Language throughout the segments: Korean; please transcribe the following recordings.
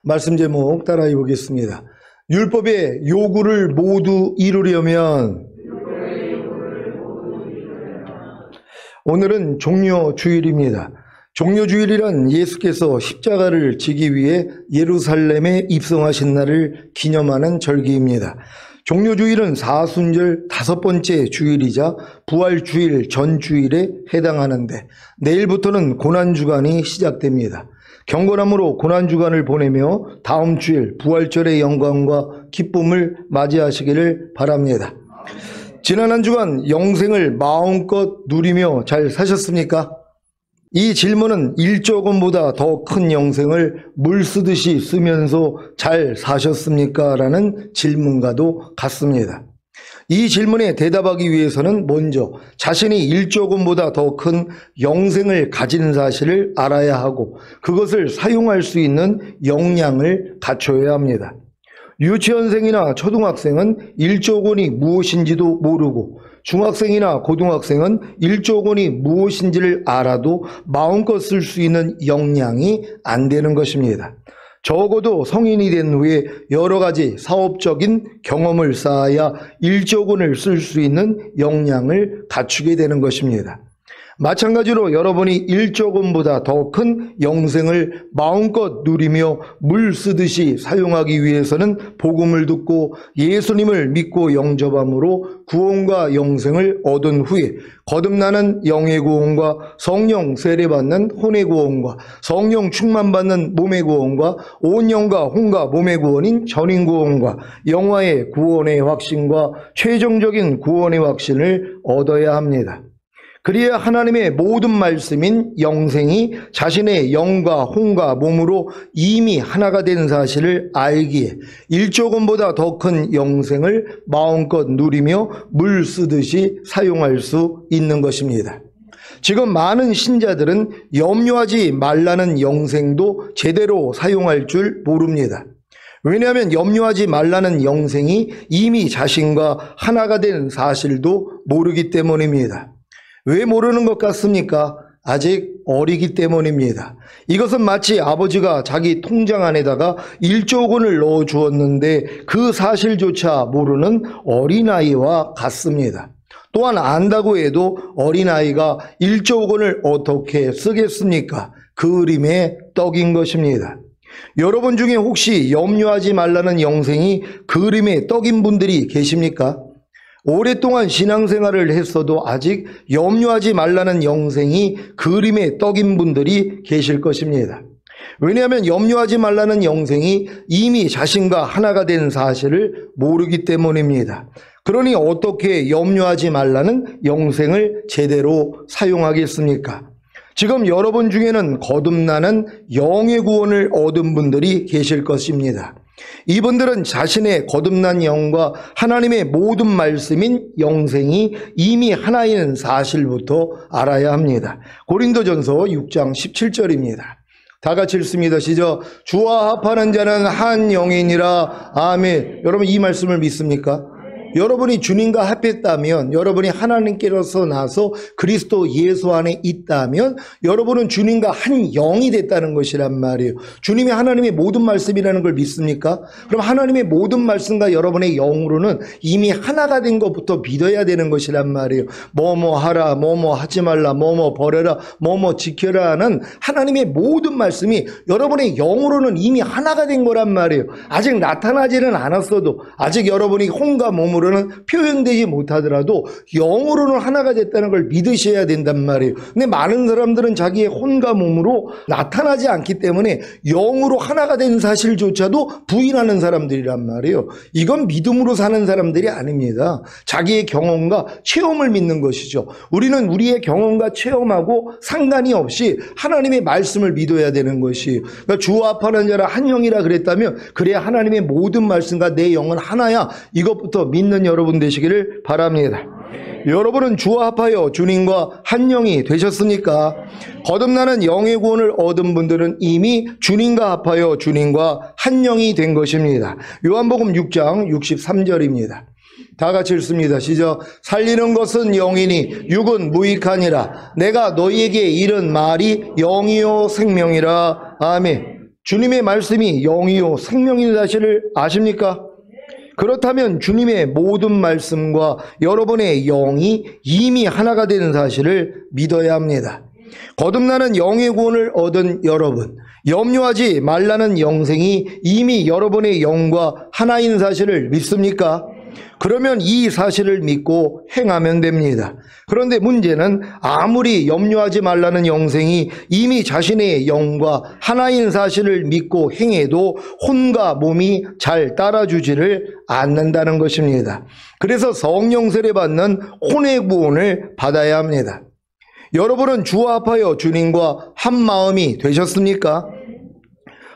말씀 제목 따라해 보겠습니다. 율법의 요구를 모두 이루려면 오늘은 종려주일입니다. 종려주일이란 예수께서 십자가를 지기 위해 예루살렘에 입성하신 날을 기념하는 절기입니다. 종려주일은 사순절 5번째 주일이자 부활주일 전주일에 해당하는데 내일부터는 고난주간이 시작됩니다. 경건함으로 고난주간을 보내며 다음 주일 부활절의 영광과 기쁨을 맞이하시기를 바랍니다. 지난 한 주간 영생을 마음껏 누리며 잘 사셨습니까? 이 질문은 일조금보다 더 큰 영생을 물 쓰듯이 쓰면서 잘 사셨습니까? 라는 질문과도 같습니다. 이 질문에 대답하기 위해서는 먼저 자신이 일조금보다 더 큰 영생을 가진 사실을 알아야 하고 그것을 사용할 수 있는 역량을 갖춰야 합니다. 유치원생이나 초등학생은 1조 원이 무엇인지도 모르고 중학생이나 고등학생은 1조 원이 무엇인지를 알아도 마음껏 쓸 수 있는 역량이 안 되는 것입니다. 적어도 성인이 된 후에 여러 가지 사업적인 경험을 쌓아야 1조 원을 쓸 수 있는 역량을 갖추게 되는 것입니다. 마찬가지로 여러분이 1조 원보다 더 큰 영생을 마음껏 누리며 물 쓰듯이 사용하기 위해서는 복음을 듣고 예수님을 믿고 영접함으로 구원과 영생을 얻은 후에 거듭나는 영의 구원과 성령 세례받는 혼의 구원과 성령 충만받는 몸의 구원과 온 영과 혼과 몸의 구원인 전인 구원과 영화의 구원의 확신과 최종적인 구원의 확신을 얻어야 합니다. 그리야 하나님의 모든 말씀인 영생이 자신의 영과 혼과 몸으로 이미 하나가 된 사실을 알기에 1조 원보다 더 큰 영생을 마음껏 누리며 물 쓰듯이 사용할 수 있는 것입니다. 지금 많은 신자들은 염려하지 말라는 영생도 제대로 사용할 줄 모릅니다. 왜냐하면 염려하지 말라는 영생이 이미 자신과 하나가 된 사실도 모르기 때문입니다. 왜 모르는 것 같습니까? 아직 어리기 때문입니다. 이것은 마치 아버지가 자기 통장 안에다가 1조 원을 넣어 주었는데 그 사실조차 모르는 어린아이와 같습니다. 또한 안다고 해도 어린아이가 1조 원을 어떻게 쓰겠습니까? 그림의 떡인 것입니다. 여러분 중에 혹시 염려하지 말라는 영생이 그림의 떡인 분들이 계십니까? 오랫동안 신앙생활을 했어도 아직 염려하지 말라는 영생이 그림의 떡인 분들이 계실 것입니다. 왜냐하면 염려하지 말라는 영생이 이미 자신과 하나가 된 사실을 모르기 때문입니다. 그러니 어떻게 염려하지 말라는 영생을 제대로 사용하겠습니까? 지금 여러분 중에는 거듭나는 영의 구원을 얻은 분들이 계실 것입니다. 이분들은 자신의 거듭난 영과 하나님의 모든 말씀인 영생이 이미 하나인 사실부터 알아야 합니다. 고린도전서 6장 17절입니다. 다 같이 읽습니다. 시작. 주와 합하는 자는 한 영이니라. 아멘. 여러분 이 말씀을 믿습니까? 여러분이 주님과 합했다면, 여러분이 하나님께로서 나서 그리스도 예수 안에 있다면 여러분은 주님과 한 영이 됐다는 것이란 말이에요. 주님이 하나님의 모든 말씀이라는 걸 믿습니까? 그럼 하나님의 모든 말씀과 여러분의 영으로는 이미 하나가 된 것부터 믿어야 되는 것이란 말이에요. 뭐뭐 하라, 뭐뭐 하지 말라, 뭐뭐 버려라, 뭐뭐 지켜라 하는 하나님의 모든 말씀이 여러분의 영으로는 이미 하나가 된 거란 말이에요. 아직 나타나지는 않았어도, 아직 여러분이 혼과 몸으로 으로는 표현되지 못하더라도 영으로는 하나가 됐다는 걸 믿으셔야 된단 말이에요. 근데 많은 사람들은 자기의 혼과 몸으로 나타나지 않기 때문에 영으로 하나가 된 사실조차도 부인하는 사람들이란 말이에요. 이건 믿음으로 사는 사람들이 아닙니다. 자기의 경험과 체험을 믿는 것이죠. 우리는 우리의 경험과 체험하고 상관이 없이 하나님의 말씀을 믿어야 되는 것이에요. 그러니까 주와 합하는 자라 한 영이라 그랬다면 그래야 하나님의 모든 말씀과 내 영은 하나야. 이것부터 믿는 여러분 되시기를 바랍니다. 여러분은 주와 합하여 주님과 한 영이 되셨습니까? 거듭나는 영의 구원을 얻은 분들은 이미 주님과 합하여 주님과 한 영이 된 것입니다. 요한복음 6장 63절입니다. 다 같이 읽습니다. 시작. 살리는 것은 영이니 육은 무익하니라. 내가 너희에게 이른 말이 영이요 생명이라. 아멘. 주님의 말씀이 영이요 생명인 사실을 아십니까? 그렇다면 주님의 모든 말씀과 여러분의 영이 이미 하나가 되는 사실을 믿어야 합니다. 거듭나는 영의 구원을 얻은 여러분, 염려하지 말라는 영생이 이미 여러분의 영과 하나인 사실을 믿습니까? 그러면 이 사실을 믿고 행하면 됩니다. 그런데 문제는 아무리 염려하지 말라는 영생이 이미 자신의 영과 하나인 사실을 믿고 행해도 혼과 몸이 잘 따라주지를 않는다는 것입니다. 그래서 성령 세례 받는 혼의 구원을 받아야 합니다. 여러분은 주와 합하여 주님과 한 마음이 되셨습니까?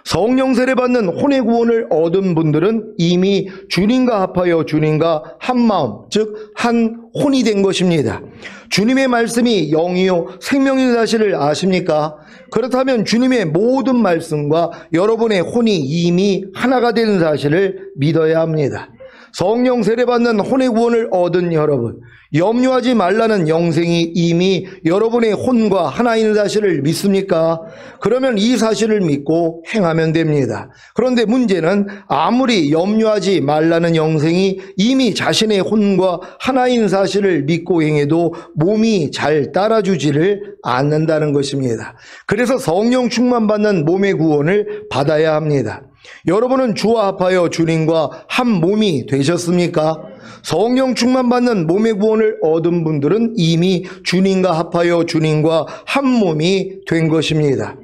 성령 세례 받는 혼의 구원을 얻은 분들은 이미 주님과 합하여 주님과 한 마음, 즉 한 혼이 된 것입니다. 주님의 말씀이 영이요 생명인 사실을 아십니까? 그렇다면 주님의 모든 말씀과 여러분의 혼이 이미 하나가 되는 사실을 믿어야 합니다. 성령 세례 받는 혼의 구원을 얻은 여러분, 염려하지 말라는 영생이 이미 여러분의 혼과 하나인 사실을 믿습니까? 그러면 이 사실을 믿고 행하면 됩니다. 그런데 문제는 아무리 염려하지 말라는 영생이 이미 자신의 혼과 하나인 사실을 믿고 행해도 몸이 잘 따라주지를 않는다는 것입니다. 그래서 성령 충만 받는 몸의 구원을 받아야 합니다. 여러분은 주와 합하여 주님과 한 몸이 되셨습니까? 성령 충만 받는 몸의 구원을 얻은 분들은 이미 주님과 합하여 주님과 한 몸이 된 것입니다.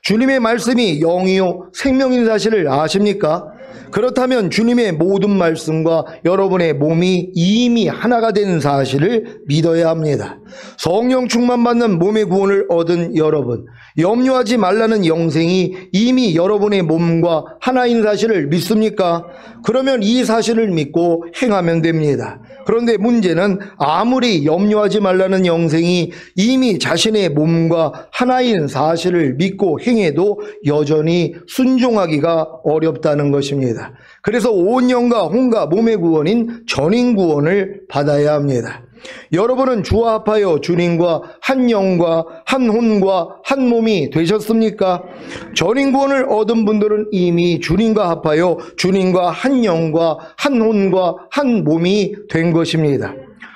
주님의 말씀이 영이요 생명인 사실을 아십니까? 그렇다면 주님의 모든 말씀과 여러분의 몸이 이미 하나가 되는 사실을 믿어야 합니다. 성령 충만 받는 몸의 구원을 얻은 여러분, 염려하지 말라는 영생이 이미 여러분의 몸과 하나인 사실을 믿습니까? 그러면 이 사실을 믿고 행하면 됩니다. 그런데 문제는 아무리 염려하지 말라는 영생이 이미 자신의 몸과 하나인 사실을 믿고 행해도 여전히 순종하기가 어렵다는 것입니다. 그래서 온 영과 혼과 몸의 구원인 전인 구원을 받아야 합니다. 여러분은 주와 합하여 주님과 한 영과 한 혼과 한 몸이 되셨습니까? 전인 구원을 얻은 분들은 이미 주님과 합하여 주님과 한 영과 한 혼과 한 몸이 된 것입니다.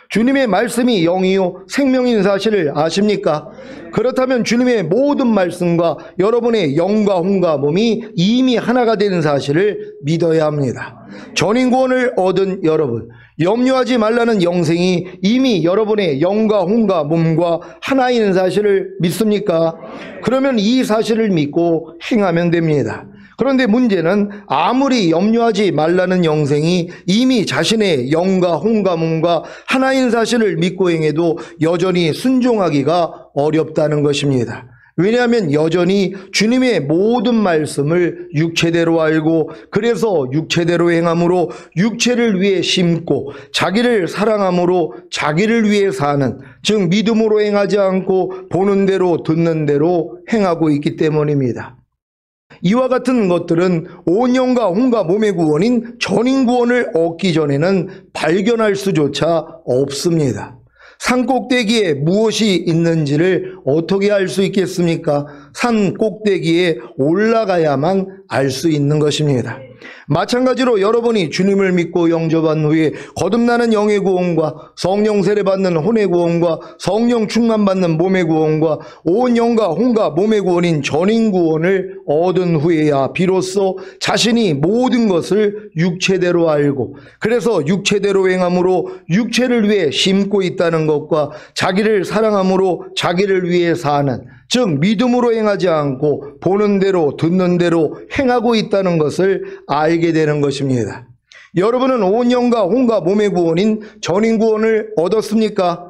주님의 말씀이 영이요 생명인 사실을 아십니까? 그렇다면 주님의 모든 말씀과 여러분의 영과 혼과 몸이 이미 하나가 되는 사실을 믿어야 합니다. 전인 구원을 얻은 여러분, 염려하지 말라는 영생이 이미 여러분의 영과 혼과 몸과 하나인 사실을 믿습니까? 그러면 이 사실을 믿고 행하면 됩니다. 그런데 문제는 아무리 염려하지 말라는 영생이 이미 자신의 영과 혼과 몸과 하나인 사실을 믿고 행해도 여전히 순종하기가 어렵다는 것입니다. 왜냐하면 여전히 주님의 모든 말씀을 육체대로 알고 그래서 육체대로 행함으로 육체를 위해 심고 자기를 사랑함으로 자기를 위해 사는, 즉 믿음으로 행하지 않고 보는 대로 듣는 대로 행하고 있기 때문입니다. 이와 같은 것들은 온 영과 혼과 몸의 구원인 전인 구원을 얻기 전에는 발견할 수조차 없습니다. 산 꼭대기에 무엇이 있는지를 어떻게 알 수 있겠습니까? 산 꼭대기에 올라가야만 알 수 있는 것입니다. 마찬가지로 여러분이 주님을 믿고 영접한 후에 거듭나는 영의 구원과 성령 세례 받는 혼의 구원과 성령 충만 받는 몸의 구원과 온 영과 혼과 몸의 구원인 전인 구원을 얻은 후에야 비로소 자신이 모든 것을 육체대로 알고 그래서 육체대로 행함으로 육체를 위해 심고 있다는 것과 자기를 사랑함으로 자기를 위해 사는, 즉 믿음으로 행하지 않고 보는 대로 듣는 대로 행하고 있다는 것을 알게 되는 것입니다. 여러분은 온 영과 혼과 몸의 구원인 전인 구원을 얻었습니까?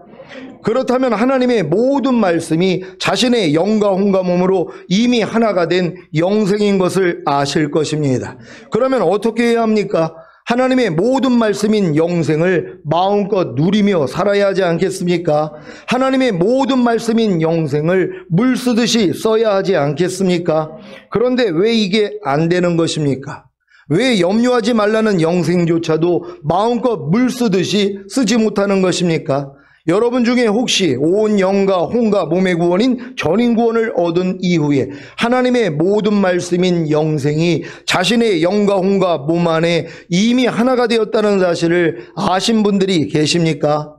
그렇다면 하나님의 모든 말씀이 자신의 영과 혼과 몸으로 이미 하나가 된 영생인 것을 아실 것입니다. 그러면 어떻게 해야 합니까? 하나님의 모든 말씀인 영생을 마음껏 누리며 살아야 하지 않겠습니까? 하나님의 모든 말씀인 영생을 물 쓰듯이 써야 하지 않겠습니까? 그런데 왜 이게 안 되는 것입니까? 왜 염려하지 말라는 영생조차도 마음껏 물 쓰듯이 쓰지 못하는 것입니까? 여러분 중에 혹시 온 영과 혼과 몸의 구원인 전인구원을 얻은 이후에 하나님의 모든 말씀인 영생이 자신의 영과 혼과 몸 안에 이미 하나가 되었다는 사실을 아신 분들이 계십니까?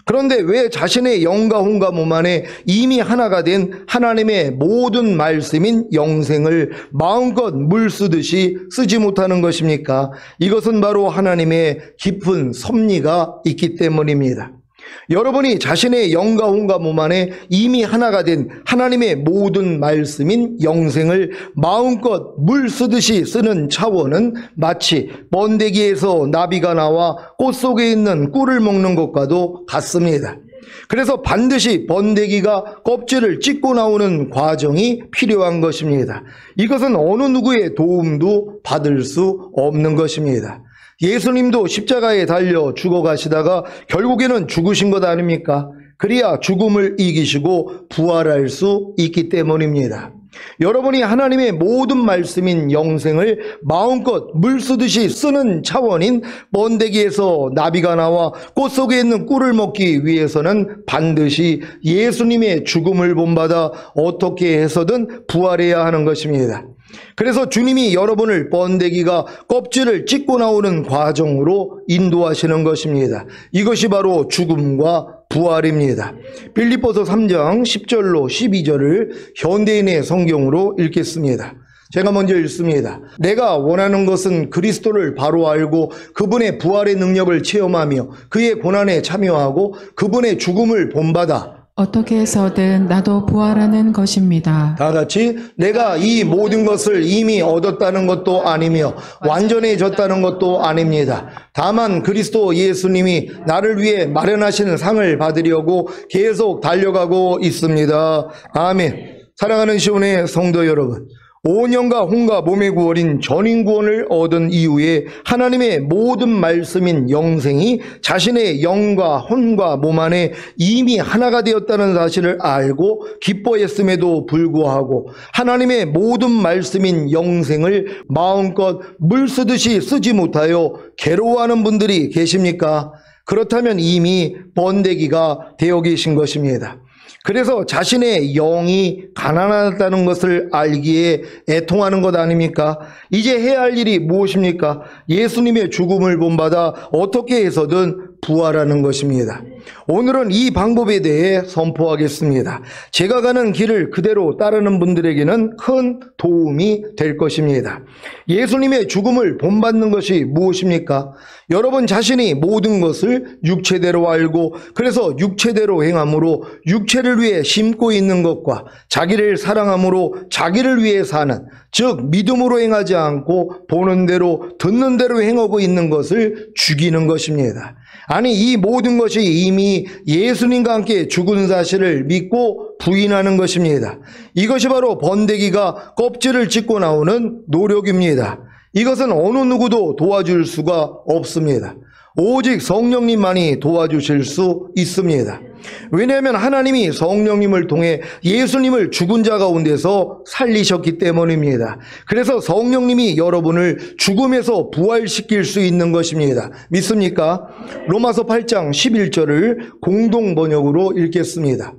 그런데 왜 자신의 영과 혼과 몸 안에 이미 하나가 된 하나님의 모든 말씀인 영생을 마음껏 물 쓰듯이 쓰지 못하는 것입니까? 이것은 바로 하나님의 깊은 섭리가 있기 때문입니다. 여러분이 자신의 영과 혼과 몸 안에 이미 하나가 된 하나님의 모든 말씀인 영생을 마음껏 물 쓰듯이 쓰는 차원은 마치 번데기에서 나비가 나와 꽃 속에 있는 꿀을 먹는 것과도 같습니다. 그래서 반드시 번데기가 껍질을 찢고 나오는 과정이 필요한 것입니다. 이것은 어느 누구의 도움도 받을 수 없는 것입니다. 예수님도 십자가에 달려 죽어가시다가 결국에는 죽으신 것 아닙니까? 그래야 죽음을 이기시고 부활할 수 있기 때문입니다. 여러분이 하나님의 모든 말씀인 영생을 마음껏 물 쓰듯이 쓰는 차원인 번데기에서 나비가 나와 꽃 속에 있는 꿀을 먹기 위해서는 반드시 예수님의 죽음을 본받아 어떻게 해서든 부활해야 하는 것입니다. 그래서 주님이 여러분을 번데기가 껍질을 찢고 나오는 과정으로 인도하시는 것입니다. 이것이 바로 죽음과 부활입니다. 빌립보서 3장 10절로 12절을 현대인의 성경으로 읽겠습니다. 제가 먼저 읽습니다. 내가 원하는 것은 그리스도를 바로 알고 그분의 부활의 능력을 체험하며 그의 고난에 참여하고 그분의 죽음을 본받아 어떻게 해서든 나도 부활하는 것입니다. 다 같이 내가 이 모든 것을 이미 얻었다는 것도 아니며 완전해졌다는 것도 아닙니다. 다만 그리스도 예수님이 나를 위해 마련하신 상을 받으려고 계속 달려가고 있습니다. 아멘. 사랑하는 시온의 성도 여러분, 온 영과 혼과 몸의 구원인 전인구원을 얻은 이후에 하나님의 모든 말씀인 영생이 자신의 영과 혼과 몸 안에 이미 하나가 되었다는 사실을 알고 기뻐했음에도 불구하고 하나님의 모든 말씀인 영생을 마음껏 물 쓰듯이 쓰지 못하여 괴로워하는 분들이 계십니까? 그렇다면 이미 번데기가 되어 계신 것입니다. 그래서 자신의 영이 가난하다는 것을 알기에 애통하는 것 아닙니까? 이제 해야 할 일이 무엇입니까? 예수님의 죽음을 본받아 어떻게 해서든 부활하는 것입니다. 오늘은 이 방법에 대해 선포하겠습니다. 제가 가는 길을 그대로 따르는 분들에게는 큰 도움이 될 것입니다. 예수님의 죽음을 본받는 것이 무엇입니까? 여러분 자신이 모든 것을 육체대로 알고 그래서 육체대로 행함으로 육체를 위해 심고 있는 것과 자기를 사랑함으로 자기를 위해 사는, 즉 믿음으로 행하지 않고 보는 대로 듣는 대로 행하고 있는 것을 죽이는 것입니다. 아니 이 모든 것이 이미 예수님과 함께 죽은 사실을 믿고 부인하는 것입니다. 이것이 바로 번데기가 껍질을 찢고 나오는 노력입니다. 이것은 어느 누구도 도와줄 수가 없습니다. 오직 성령님만이 도와주실 수 있습니다. 왜냐하면 하나님이 성령님을 통해 예수님을 죽은 자 가운데서 살리셨기 때문입니다. 그래서 성령님이 여러분을 죽음에서 부활시킬 수 있는 것입니다. 믿습니까? 로마서 8장 11절을 공동 번역으로 읽겠습니다.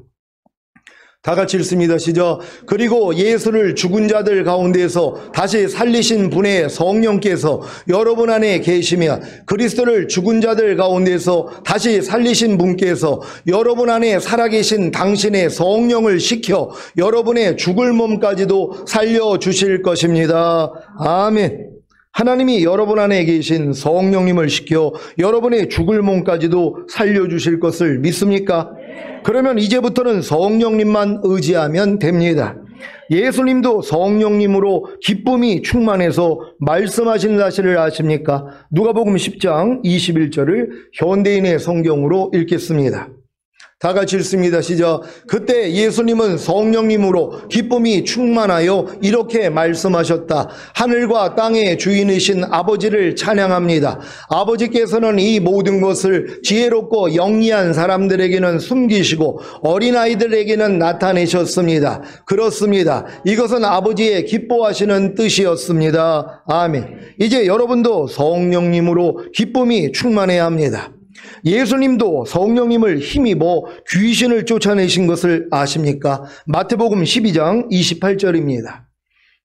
다 같이 읽습니다. 시작. 그리고 예수를 죽은 자들 가운데서 다시 살리신 분의 성령께서 여러분 안에 계시며 그리스도를 죽은 자들 가운데서 다시 살리신 분께서 여러분 안에 살아계신 당신의 성령을 시켜 여러분의 죽을 몸까지도 살려주실 것입니다. 아멘. 하나님이 여러분 안에 계신 성령님을 시켜 여러분의 죽을 몸까지도 살려주실 것을 믿습니까? 그러면 이제부터는 성령님만 의지하면 됩니다. 예수님도 성령님으로 기쁨이 충만해서 말씀하신 사실을 아십니까? 누가복음 10장 21절을 현대인의 성경으로 읽겠습니다. 다 같이 읽습니다. 시작. 그때 예수님은 성령님으로 기쁨이 충만하여 이렇게 말씀하셨다. 하늘과 땅의 주인이신 아버지를 찬양합니다. 아버지께서는 이 모든 것을 지혜롭고 영리한 사람들에게는 숨기시고 어린아이들에게는 나타내셨습니다. 그렇습니다. 이것은 아버지의 기뻐하시는 뜻이었습니다. 아멘. 이제 여러분도 성령님으로 기쁨이 충만해야 합니다. 예수님도 성령님을 힘입어 귀신을 쫓아내신 것을 아십니까? 마태복음 12장 28절입니다.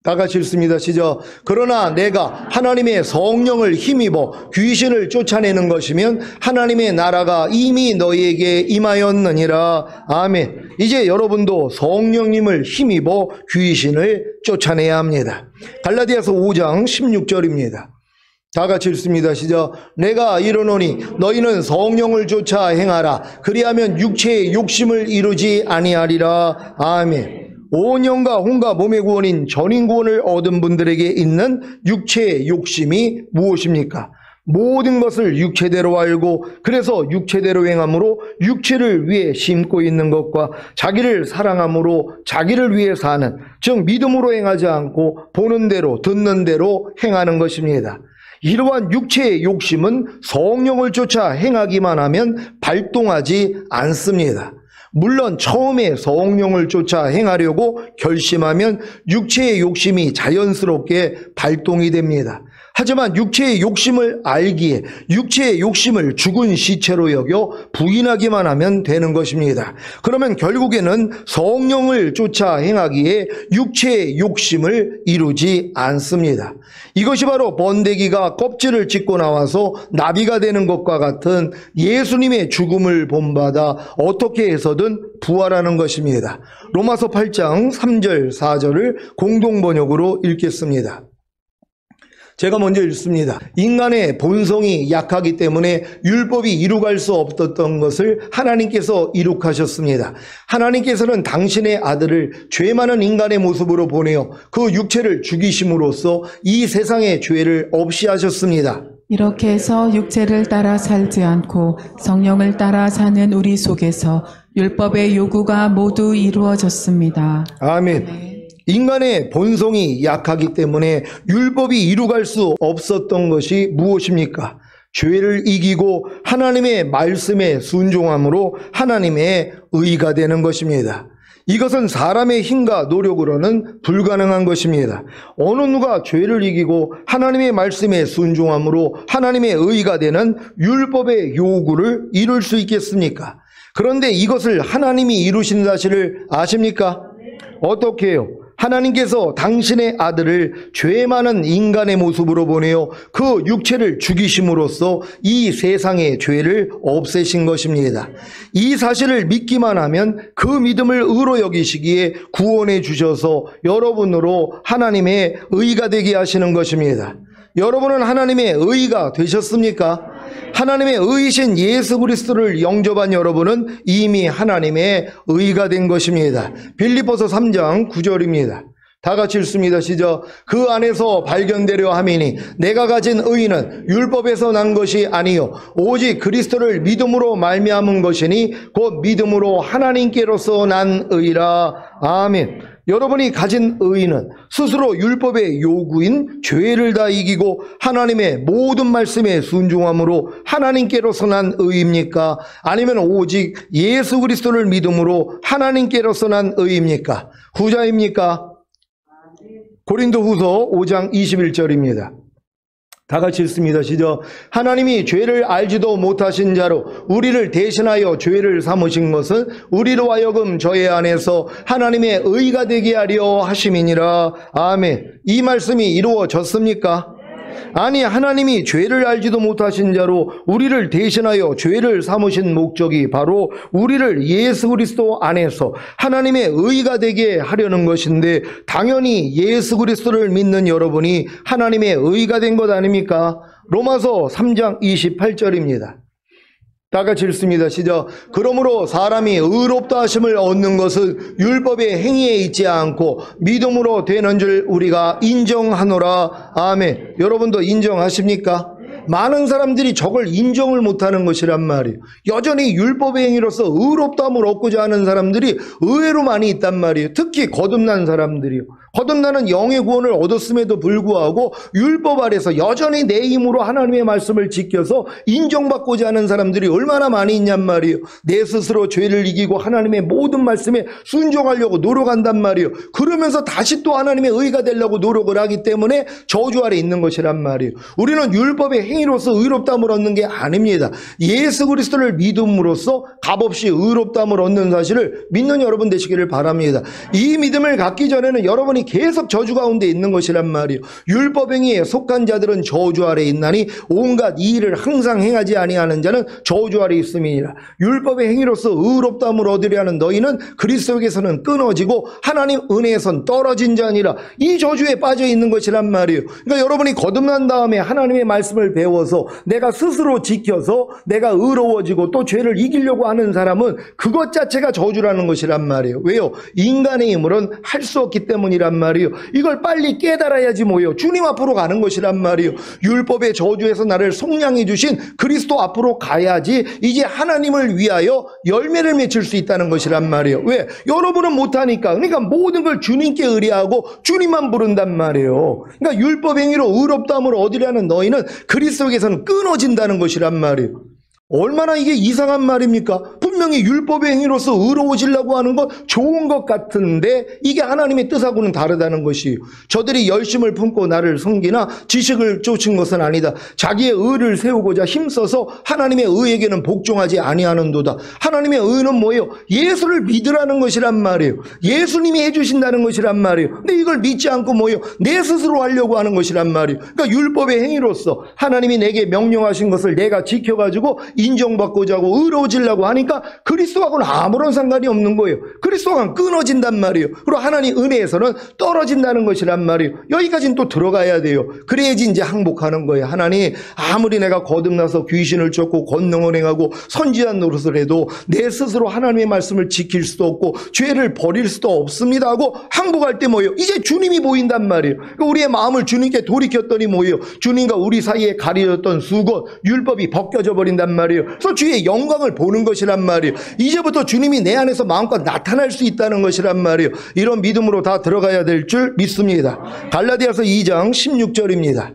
다 같이 읽습니다. 시작. 그러나 내가 하나님의 성령을 힘입어 귀신을 쫓아내는 것이면 하나님의 나라가 이미 너희에게 임하였느니라. 아멘. 이제 여러분도 성령님을 힘입어 귀신을 쫓아내야 합니다. 갈라디아서 5장 16절입니다. 다 같이 읽습니다. 시작. 내가 이르노니 너희는 성령을 쫓아 행하라. 그리하면 육체의 욕심을 이루지 아니하리라. 아멘. 온 영과 혼과 몸의 구원인 전인 구원을 얻은 분들에게 있는 육체의 욕심이 무엇입니까? 모든 것을 육체대로 알고 그래서 육체대로 행함으로 육체를 위해 심고 있는 것과 자기를 사랑함으로 자기를 위해 사는, 즉 믿음으로 행하지 않고 보는 대로 듣는 대로 행하는 것입니다. 이러한 육체의 욕심은 성령을 쫓아 행하기만 하면 발동하지 않습니다. 물론 처음에 성령을 쫓아 행하려고 결심하면 육체의 욕심이 자연스럽게 발동이 됩니다. 하지만 육체의 욕심을 알기에 육체의 욕심을 죽은 시체로 여겨 부인하기만 하면 되는 것입니다. 그러면 결국에는 성령을 쫓아 행하기에 육체의 욕심을 이루지 않습니다. 이것이 바로 번데기가 껍질을 찢고 나와서 나비가 되는 것과 같은 예수님의 죽음을 본받아 어떻게 해서든 부활하는 것입니다. 로마서 8장 3절 4절을 공동번역으로 읽겠습니다. 제가 먼저 읽습니다. 인간의 본성이 약하기 때문에 율법이 이루갈 수 없었던 것을 하나님께서 이룩하셨습니다. 하나님께서는 당신의 아들을 죄 많은 인간의 모습으로 보내어 그 육체를 죽이심으로써 이 세상의 죄를 없이 하셨습니다. 이렇게 해서 육체를 따라 살지 않고 성령을 따라 사는 우리 속에서 율법의 요구가 모두 이루어졌습니다. 아멘. 인간의 본성이 약하기 때문에 율법이 이루갈 수 없었던 것이 무엇입니까? 죄를 이기고 하나님의 말씀에 순종함으로 하나님의 의가 되는 것입니다. 이것은 사람의 힘과 노력으로는 불가능한 것입니다. 어느 누가 죄를 이기고 하나님의 말씀에 순종함으로 하나님의 의가 되는 율법의 요구를 이룰 수 있겠습니까? 그런데 이것을 하나님이 이루신 사실을 아십니까? 어떻게 해요? 하나님께서 당신의 아들을 죄 많은 인간의 모습으로 보내어 그 육체를 죽이심으로써 이 세상의 죄를 없애신 것입니다. 이 사실을 믿기만 하면 그 믿음을 의로 여기시기에 구원해 주셔서 여러분으로 하나님의 의가 되게 하시는 것입니다. 여러분은 하나님의 의가 되셨습니까? 하나님의 의이신 예수 그리스도를 영접한 여러분은 이미 하나님의 의가 된 것입니다. 빌립보서 3장 9절입니다. 다 같이 읽습니다. 시작. 그 안에서 발견되려 함이니 내가 가진 의는 율법에서 난 것이 아니요 오직 그리스도를 믿음으로 말미암은 것이니 곧 믿음으로 하나님께로서 난 의라. 아멘. 여러분이 가진 의는 스스로 율법의 요구인 죄를 다 이기고 하나님의 모든 말씀에 순종함으로 하나님께로서 난 의입니까? 아니면 오직 예수 그리스도를 믿음으로 하나님께로서 난 의입니까? 후자입니까? 고린도후서 5장 21절입니다. 다 같이 읽습니다. 시작. 하나님이 죄를 알지도 못하신 자로 우리를 대신하여 죄를 삼으신 것은 우리로 하여금 저의 안에서 하나님의 의가 되게 하려 하심이니라. 아멘. 이 말씀이 이루어졌습니까? 아니, 하나님이 죄를 알지도 못하신 자로 우리를 대신하여 죄를 삼으신 목적이 바로 우리를 예수 그리스도 안에서 하나님의 의가 되게 하려는 것인데, 당연히 예수 그리스도를 믿는 여러분이 하나님의 의가 된 것 아닙니까? 로마서 3장 28절입니다. 다 같이 읽습니다. 시작. 그러므로 사람이 의롭다 하심을 얻는 것은 율법의 행위에 있지 않고 믿음으로 되는 줄 우리가 인정하노라. 아멘. 여러분도 인정하십니까? 많은 사람들이 저걸 인정을 못하는 것이란 말이에요. 여전히 율법의 행위로서 의롭다함을 얻고자 하는 사람들이 의외로 많이 있단 말이에요. 특히 거듭난 사람들이요. 거듭나는 영의 구원을 얻었음에도 불구하고 율법 아래서 여전히 내 힘으로 하나님의 말씀을 지켜서 인정받고자 하는 사람들이 얼마나 많이 있냔 말이에요. 내 스스로 죄를 이기고 하나님의 모든 말씀에 순종하려고 노력한단 말이에요. 그러면서 다시 또 하나님의 의가 되려고 노력을 하기 때문에 저주 아래 있는 것이란 말이에요. 우리는 율법의 행위로서 의롭다함을 얻는 게 아닙니다. 예수 그리스도를 믿음으로써 값없이 의롭다함을 얻는 사실을 믿는 여러분 되시기를 바랍니다. 이 믿음을 갖기 전에는 여러분이 계속 저주 가운데 있는 것이란 말이에요. 율법 행위에 속한 자들은 저주 아래 있나니 온갖 이 일을 항상 행하지 아니하는 자는 저주 아래 있음이니라. 율법의 행위로서 의롭다함을 얻으려 하는 너희는 그리스도에게서는 끊어지고 하나님 은혜에선 떨어진 자니라. 이 저주에 빠져 있는 것이란 말이에요. 그러니까 여러분이 거듭난 다음에 하나님의 말씀을 배워서 내가 스스로 지켜서 내가 의로워지고 또 죄를 이기려고 하는 사람은 그것 자체가 저주라는 것이란 말이에요. 왜요? 인간의 힘으로는 할 수 없기 때문이란 말이에요. 이걸 빨리 깨달아야지 뭐예요? 주님 앞으로 가는 것이란 말이에요. 율법의 저주에서 나를 속량해 주신 그리스도 앞으로 가야지 이제 하나님을 위하여 열매를 맺을 수 있다는 것이란 말이에요. 왜? 여러분은 못하니까. 그러니까 모든 걸 주님께 의뢰하고 주님만 부른단 말이에요. 그러니까 율법 행위로 의롭다함을 얻으려는 너희는 그리스도에게서는 끊어진다는 것이란 말이에요. 얼마나 이게 이상한 말입니까? 분명히 율법의 행위로서 의로워지려고 하는 건 좋은 것 같은데 이게 하나님의 뜻하고는 다르다는 것이에요. 저들이 열심을 품고 나를 섬기나 지식을 쫓은 것은 아니다. 자기의 의를 세우고자 힘써서 하나님의 의에게는 복종하지 아니하는도다. 하나님의 의는 뭐예요? 예수를 믿으라는 것이란 말이에요. 예수님이 해주신다는 것이란 말이에요. 근데 이걸 믿지 않고 뭐예요? 내 스스로 하려고 하는 것이란 말이에요. 그러니까 율법의 행위로서 하나님이 내게 명령하신 것을 내가 지켜가지고 인정받고자 하고 의로워지려고 하니까 그리스도하고는 아무런 상관이 없는 거예요. 그리스도하고는 끊어진단 말이에요. 그리고 하나님 은혜에서는 떨어진다는 것이란 말이에요. 여기까지는 또 들어가야 돼요. 그래야지 이제 항복하는 거예요. 하나님, 아무리 내가 거듭나서 귀신을 쫓고 권능을 행하고 선지한 노릇을 해도 내 스스로 하나님의 말씀을 지킬 수도 없고 죄를 버릴 수도 없습니다 하고 항복할 때 뭐예요? 이제 주님이 보인단 말이에요. 그러니까 우리의 마음을 주님께 돌이켰더니 뭐예요? 주님과 우리 사이에 가려졌던 수건, 율법이 벗겨져 버린단 말이에요. 그래서 주의 영광을 보는 것이란 말이에요. 이제부터 주님이 내 안에서 마음껏 나타날 수 있다는 것이란 말이에요. 이런 믿음으로 다 들어가야 될 줄 믿습니다. 갈라디아서 2장 16절입니다.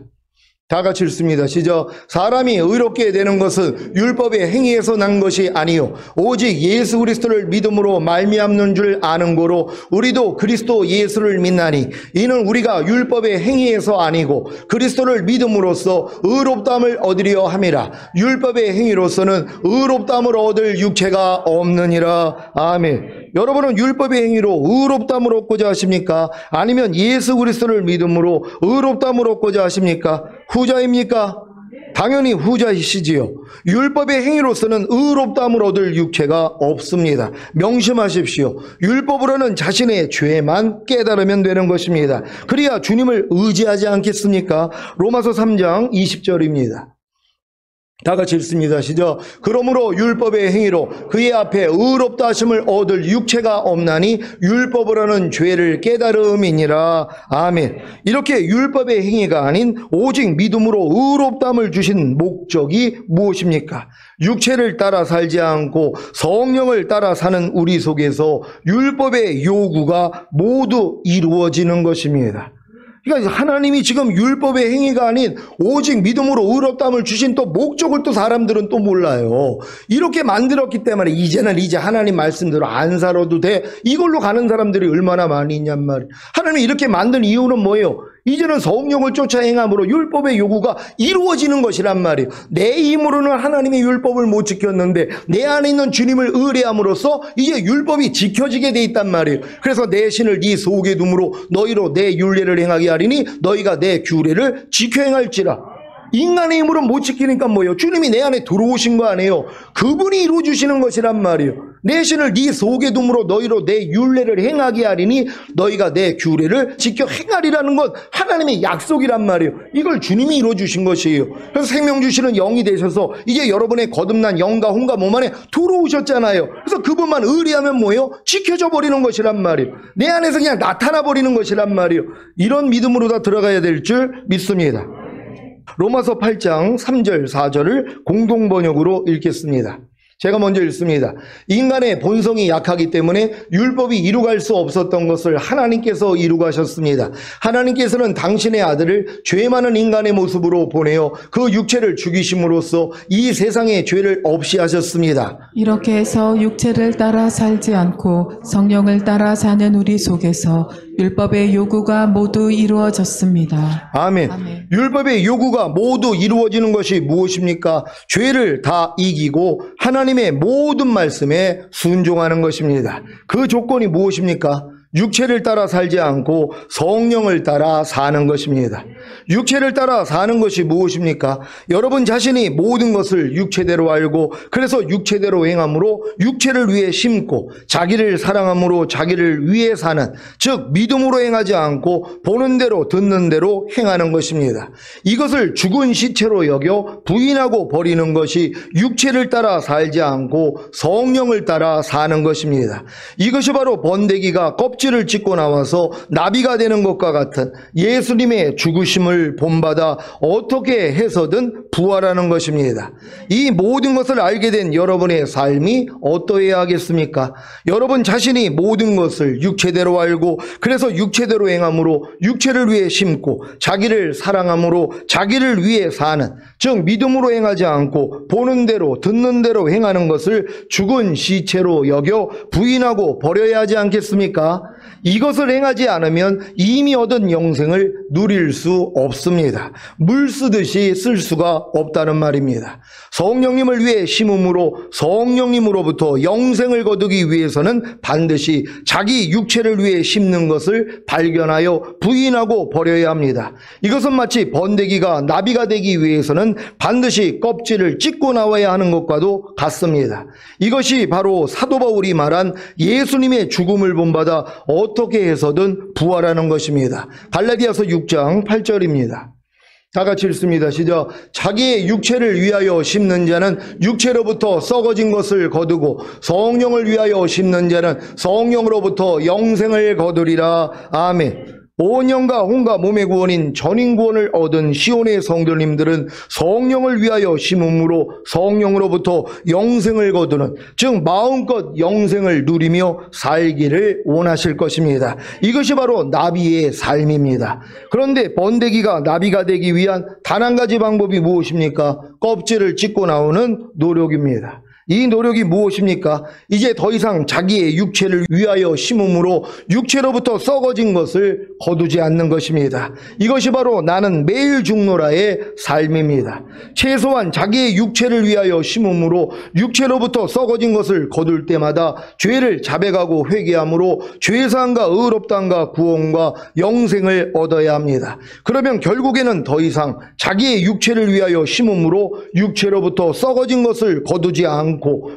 다 같이 읽습니다. 시작. 사람이 의롭게 되는 것은 율법의 행위에서 난 것이 아니요 오직 예수 그리스도를 믿음으로 말미암는 줄 아는 고로 우리도 그리스도 예수를 믿나니 이는 우리가 율법의 행위에서 아니고 그리스도를 믿음으로써 의롭다함을 얻으려 함이라. 율법의 행위로서는 의롭다함을 얻을 육체가 없느니라. 아멘. 여러분은 율법의 행위로 의롭다함을 얻고자 하십니까? 아니면 예수 그리스도를 믿음으로 의롭다함을 얻고자 하십니까? 후자입니까? 당연히 후자이시지요. 율법의 행위로서는 의롭다함을 얻을 육체가 없습니다. 명심하십시오. 율법으로는 자신의 죄만 깨달으면 되는 것입니다. 그래야 주님을 의지하지 않겠습니까? 로마서 3장 20절입니다. 다 같이 읽습니다. 시작. 그러므로 율법의 행위로 그의 앞에 의롭다 하심을 얻을 육체가 없나니 율법으로는 죄를 깨달음이니라. 아멘. 이렇게 율법의 행위가 아닌 오직 믿음으로 의롭다함을 주신 목적이 무엇입니까? 육체를 따라 살지 않고 성령을 따라 사는 우리 속에서 율법의 요구가 모두 이루어지는 것입니다. 그러니까 하나님이 지금 율법의 행위가 아닌 오직 믿음으로 의롭다함을 주신 또 목적을 또 사람들은 또 몰라요. 이렇게 만들었기 때문에 이제는 하나님 말씀대로 안 살아도 돼. 이걸로 가는 사람들이 얼마나 많이 있냔 말이에요. 하나님이 이렇게 만든 이유는 뭐예요? 이제는 성령을 쫓아 행함으로 율법의 요구가 이루어지는 것이란 말이에요. 내 힘으로는 하나님의 율법을 못 지켰는데 내 안에 있는 주님을 의뢰함으로써 이제 율법이 지켜지게 돼 있단 말이에요. 그래서 내 신을 네 속에 둠으로 너희로 내 율례를 행하게 하리니 너희가 내 규례를 지켜 행할지라. 인간의 힘으로 못 지키니까 뭐예요? 주님이 내 안에 들어오신 거 아니에요? 그분이 이루어주시는 것이란 말이에요. 내 신을 네 속에 둠으로 너희로 내 율례를 행하게 하리니 너희가 내 규례를 지켜 행하리라는 건 하나님의 약속이란 말이에요. 이걸 주님이 이루어주신 것이에요. 그래서 생명 주시는 영이 되셔서 이제 여러분의 거듭난 영과 혼과 몸 안에 들어오셨잖아요. 그래서 그분만 의리하면 뭐예요? 지켜져 버리는 것이란 말이에요. 내 안에서 그냥 나타나 버리는 것이란 말이에요. 이런 믿음으로 다 들어가야 될 줄 믿습니다. 로마서 8장 3절 4절을 공동번역으로 읽겠습니다. 제가 먼저 읽습니다. 인간의 본성이 약하기 때문에 율법이 이루갈 수 없었던 것을 하나님께서 이루가셨습니다. 하나님께서는 당신의 아들을 죄 많은 인간의 모습으로 보내어 그 육체를 죽이심으로써 이 세상의 죄를 없이 하셨습니다. 이렇게 해서 육체를 따라 살지 않고 성령을 따라 사는 우리 속에서 율법의 요구가 모두 이루어졌습니다. 아멘. 아멘. 율법의 요구가 모두 이루어지는 것이 무엇입니까? 죄를 다 이기고 하나님의 모든 말씀에 순종하는 것입니다. 그 조건이 무엇입니까? 육체를 따라 살지 않고 성령을 따라 사는 것입니다. 육체를 따라 사는 것이 무엇입니까? 여러분 자신이 모든 것을 육체대로 알고 그래서 육체대로 행함으로 육체를 위해 심고 자기를 사랑함으로 자기를 위해 사는, 즉 믿음으로 행하지 않고 보는 대로 듣는 대로 행하는 것입니다. 이것을 죽은 시체로 여겨 부인하고 버리는 것이 육체를 따라 살지 않고 성령을 따라 사는 것입니다. 이것이 바로 번데기가 껍질을 찢고 나와서 나비가 되는 것과 같은 예수님의 죽으심을 본받아 어떻게 해서든 부활하는 것입니다. 이 모든 것을 알게 된 여러분의 삶이 어떠해야 하겠습니까? 여러분 자신이 모든 것을 육체대로 알고 그래서 육체대로 행함으로 육체를 위해 심고 자기를 사랑함으로 자기를 위해 사는, 즉 믿음으로 행하지 않고 보는 대로 듣는 대로 행하는 것을 죽은 시체로 여겨 부인하고 버려야 하지 않겠습니까? 이것을 행하지 않으면 이미 얻은 영생을 누릴 수 없습니다. 물 쓰듯이 쓸 수가 없다는 말입니다. 성령님을 위해 심음으로 성령님으로부터 영생을 거두기 위해서는 반드시 자기 육체를 위해 심는 것을 발견하여 부인하고 버려야 합니다. 이것은 마치 번데기가 나비가 되기 위해서는 반드시 껍질을 찢고 나와야 하는 것과도 같습니다. 이것이 바로 사도 바울이 말한 예수님의 죽음을 본받아 어떻게 해서든 부활하는 것입니다. 갈라디아서 6장 8절입니다. 다 같이 읽습니다. 시작. 자기의 육체를 위하여 심는 자는 육체로부터 썩어진 것을 거두고 성령을 위하여 심는 자는 성령으로부터 영생을 거두리라. 아멘. 온영과 혼과 몸의 구원인 전인 구원을 얻은 시온의 성도님들은 성령을 위하여 심음으로 성령으로부터 영생을 거두는, 즉 마음껏 영생을 누리며 살기를 원하실 것입니다. 이것이 바로 나비의 삶입니다. 그런데 번데기가 나비가 되기 위한 단 한 가지 방법이 무엇입니까? 껍질을 찢고 나오는 노력입니다. 이 노력이 무엇입니까? 이제 더 이상 자기의 육체를 위하여 심음으로 육체로부터 썩어진 것을 거두지 않는 것입니다. 이것이 바로 나는 매일 죽노라의 삶입니다. 최소한 자기의 육체를 위하여 심음으로 육체로부터 썩어진 것을 거둘 때마다 죄를 자백하고 회개함으로 죄사함과 의롭다함과 구원과 영생을 얻어야 합니다. 그러면 결국에는 더 이상 자기의 육체를 위하여 심음으로 육체로부터 썩어진 것을 거두지 않고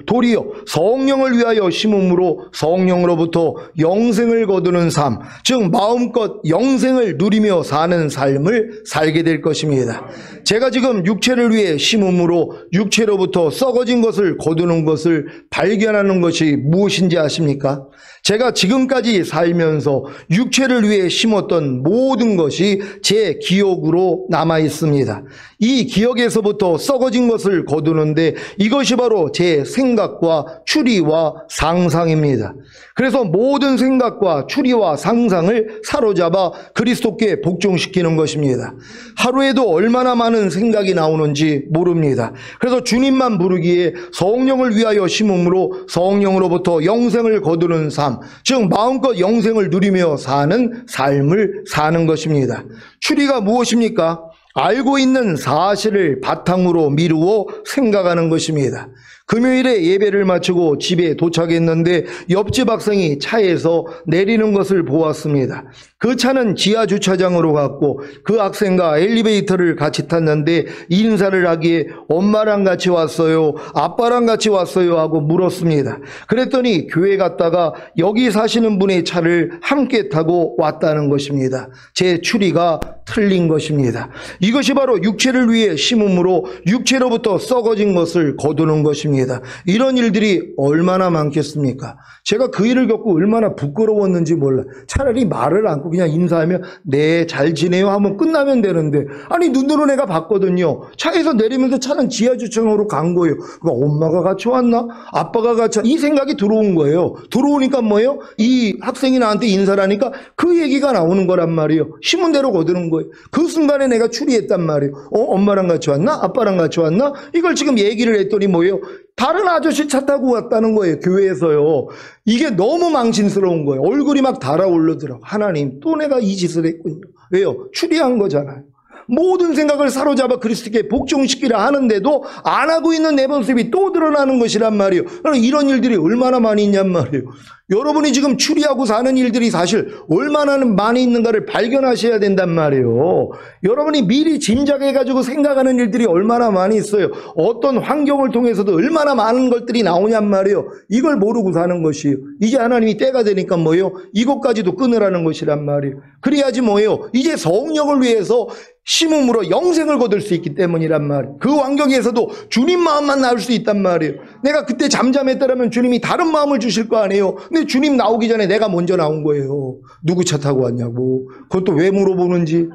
도리어 성령을 위하여 심음으로 성령으로부터 영생을 거두는 삶, 즉 마음껏 영생을 누리며 사는 삶을 살게 될 것입니다. 제가 지금 육체를 위해 심음으로 육체로부터 썩어진 것을 거두는 것을 발견하는 것이 무엇인지 아십니까? 제가 지금까지 살면서 육체를 위해 심었던 모든 것이 제 기억으로 남아 있습니다. 이 기억에서부터 썩어진 것을 거두는데 이것이 바로 제 생각과 추리와 상상입니다. 그래서 모든 생각과 추리와 상상을 사로잡아 그리스도께 복종시키는 것입니다. 하루에도 얼마나 많은 생각이 나오는지 모릅니다. 그래서 주님만 부르기에 성령을 위하여 심음으로 성령으로부터 영생을 거두는 삶, 즉 마음껏 영생을 누리며 사는 삶을 사는 것입니다. 추리가 무엇입니까? 알고 있는 사실을 바탕으로 미루어 생각하는 것입니다. 금요일에 예배를 마치고 집에 도착했는데 옆집 학생이 차에서 내리는 것을 보았습니다. 그 차는 지하 주차장으로 갔고 그 학생과 엘리베이터를 같이 탔는데 인사를 하기에 엄마랑 같이 왔어요? 아빠랑 같이 왔어요? 하고 물었습니다. 그랬더니 교회 갔다가 여기 사시는 분의 차를 함께 타고 왔다는 것입니다. 제 추리가 틀린 것입니다. 이것이 바로 육체를 위해 심음으로 육체로부터 썩어진 것을 거두는 것입니다. 것입니다. 이런 일들이 얼마나 많겠습니까? 제가 그 일을 겪고 얼마나 부끄러웠는지 몰라. 차라리 말을 않고 그냥 인사하면 네, 잘 지내요 하면 끝나면 되는데, 아니 눈으로 내가 봤거든요. 차에서 내리면서 차는 지하주차장으로 간 거예요. 그러니까 엄마가 같이 왔나? 아빠가 같이 왔나? 이 생각이 들어온 거예요. 들어오니까 뭐예요? 이 학생이 나한테 인사를 하니까 그 얘기가 나오는 거란 말이에요. 신문대로 거두는 거예요. 그 순간에 내가 추리했단 말이에요. 엄마랑 같이 왔나? 아빠랑 같이 왔나? 이걸 지금 얘기를 했더니 뭐예요? 다른 아저씨 차 타고 왔다는 거예요. 교회에서요. 이게 너무 망신스러운 거예요. 얼굴이 막 달아오르더라고. 하나님, 또 내가 이 짓을 했군요. 왜요? 추리한 거잖아요. 모든 생각을 사로잡아 그리스도께 복종시키려 하는데도 안 하고 있는 내 모습이 또 드러나는 것이란 말이에요. 이런 일들이 얼마나 많이 있냔 말이에요. 여러분이 지금 추리하고 사는 일들이 사실 얼마나 많이 있는가를 발견하셔야 된단 말이에요. 여러분이 미리 짐작해가지고 생각하는 일들이 얼마나 많이 있어요. 어떤 환경을 통해서도 얼마나 많은 것들이 나오냔 말이에요. 이걸 모르고 사는 것이에요. 이제 하나님이 때가 되니까 뭐예요? 이것까지도 끊으라는 것이란 말이에요. 그래야지 뭐예요? 이제 성령을 위해서 심음으로 영생을 거둘 수 있기 때문이란 말이에요. 그 환경에서도 주님 마음만 나올 수 있단 말이에요. 내가 그때 잠잠했더라면 주님이 다른 마음을 주실 거 아니에요. 근데 주님 나오기 전에 내가 먼저 나온 거예요. 누구 차 타고 왔냐고. 그것도 왜 물어보는지.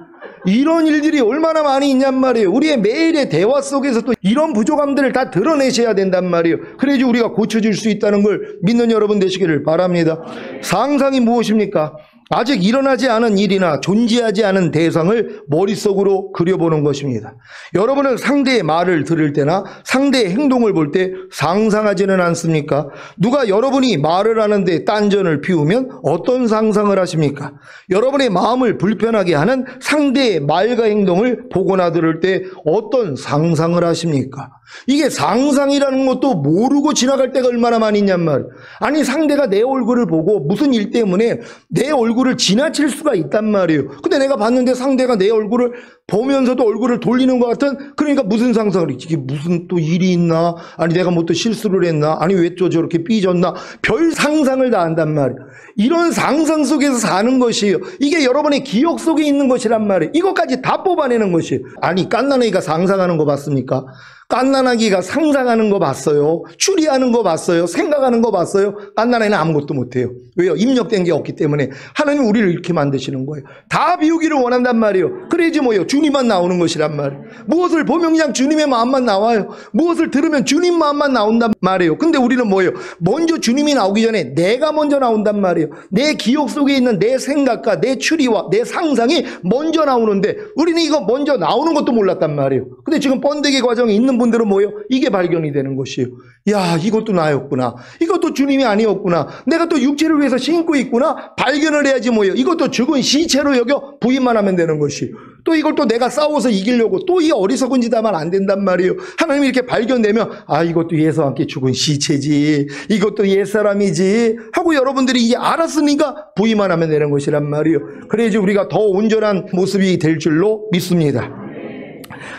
이런 일들이 얼마나 많이 있냔 말이에요. 우리의 매일의 대화 속에서도 이런 부족함들을 다 드러내셔야 된단 말이에요. 그래야지 우리가 고쳐질 수 있다는 걸 믿는 여러분 되시기를 바랍니다. 상상이 무엇입니까? 아직 일어나지 않은 일이나 존재하지 않은 대상을 머릿속으로 그려보는 것입니다. 여러분은 상대의 말을 들을 때나 상대의 행동을 볼 때 상상하지는 않습니까? 누가 여러분이 말을 하는데 딴전을 피우면 어떤 상상을 하십니까? 여러분의 마음을 불편하게 하는 상대의 말과 행동을 보거나 들을 때 어떤 상상을 하십니까? 이게 상상이라는 것도 모르고 지나갈 때가 얼마나 많이 있냔 말이에요. 아니 상대가 내 얼굴을 보고 무슨 일 때문에 내 얼굴을 지나칠 수가 있단 말이에요. 근데 내가 봤는데 상대가 내 얼굴을 보면서도 얼굴을 돌리는 것 같은, 그러니까 무슨 상상을, 이게 무슨 또 일이 있나? 아니 내가 뭐 또 실수를 했나? 아니 왜 또 저렇게 삐졌나? 별 상상을 다 한단 말이에요. 이런 상상 속에서 사는 것이에요. 이게 여러분의 기억 속에 있는 것이란 말이에요. 이것까지 다 뽑아내는 것이에요. 아니 깐난아기가 상상하는 거 봤습니까? 깐난아기가 상상하는 거 봤어요? 추리하는 거 봤어요? 생각하는 거 봤어요? 깐난아기는 아무것도 못해요. 왜요? 입력된 게 없기 때문에. 하나님 우리를 이렇게 만드시는 거예요. 다 비우기를 원한단 말이에요. 그래야지 뭐예요? 주님만 나오는 것이란 말이에요. 무엇을 보면 그냥 주님의 마음만 나와요. 무엇을 들으면 주님 마음만 나온단 말이에요. 근데 우리는 뭐예요? 먼저 주님이 나오기 전에 내가 먼저 나온단 말이에요. 내 기억 속에 있는 내 생각과 내 추리와 내 상상이 먼저 나오는데 우리는 이거 먼저 나오는 것도 몰랐단 말이에요. 근데 지금 번데기 과정에 있는 분들은 뭐예요? 이게 발견이 되는 것이에요. 야, 이것도 나였구나. 이것도 주님이 아니었구나. 내가 또 육체를 위해서 신고 있구나. 발견을 해야지 뭐예요? 이것도 죽은 시체로 여겨 부인만 하면 되는 것이에요. 또 이걸 또 내가 싸워서 이기려고 또 이 어리석은 짓 하면 안 된단 말이에요. 하나님이 이렇게 발견되면 아, 이것도 예수와 함께 죽은 시체지. 이것도 옛사람이지. 하고 여러분들이 이제 알았으니까 부인만 하면 되는 것이란 말이에요. 그래야지 우리가 더 온전한 모습이 될 줄로 믿습니다.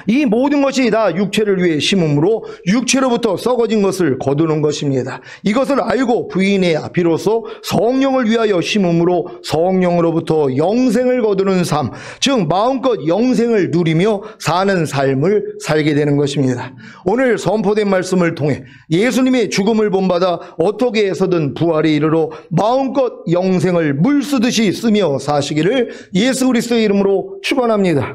이 모든 것이 다 육체를 위해 심음으로 육체로부터 썩어진 것을 거두는 것입니다. 이것을 알고 부인해야 비로소 성령을 위하여 심음으로 성령으로부터 영생을 거두는 삶, 즉 마음껏 영생을 누리며 사는 삶을 살게 되는 것입니다. 오늘 선포된 말씀을 통해 예수님의 죽음을 본받아 어떻게 해서든 부활에 이르러 마음껏 영생을 물쓰듯이 쓰며 사시기를 예수 그리스도의 이름으로 축원합니다.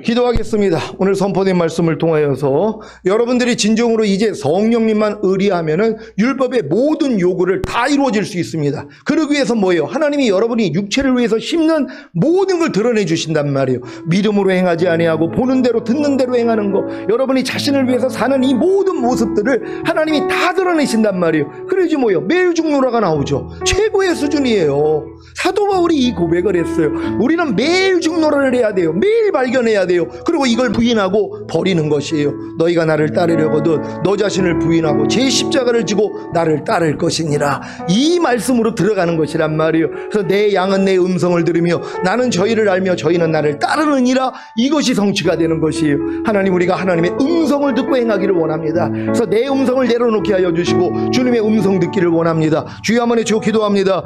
기도하겠습니다. 오늘 선포된 말씀을 통하여서 여러분들이 진정으로 이제 성령님만 의리하면은 율법의 모든 요구를 다 이루어질 수 있습니다. 그러기 위해서 뭐예요? 하나님이 여러분이 육체를 위해서 심는 모든 걸 드러내 주신단 말이에요. 믿음으로 행하지 아니하고 보는 대로 듣는 대로 행하는 거, 여러분이 자신을 위해서 사는 이 모든 모습들을 하나님이 다 드러내신단 말이에요. 그러지 뭐예요? 매일 죽노라가 나오죠. 최고의 수준이에요. 사도 바울이 이 고백을 했어요. 우리는 매일 죽노라를 해야 돼요. 매일 발견해야 돼요. 그리고 이걸 부인하고 버리는 것이에요. 너희가 나를 따르려거든 너 자신을 부인하고 제 십자가를 지고 나를 따를 것이니라. 이 말씀으로 들어가는 것이란 말이에요. 그래서 내 양은 내 음성을 들으며 나는 저희를 알며 저희는 나를 따르느니라. 이것이 성취가 되는 것이에요. 하나님, 우리가 하나님의 음성을 듣고 행하기를 원합니다. 그래서 내 음성을 내려놓게 하여 주시고 주님의 음성 듣기를 원합니다. 주여 한번 해주고 기도합니다.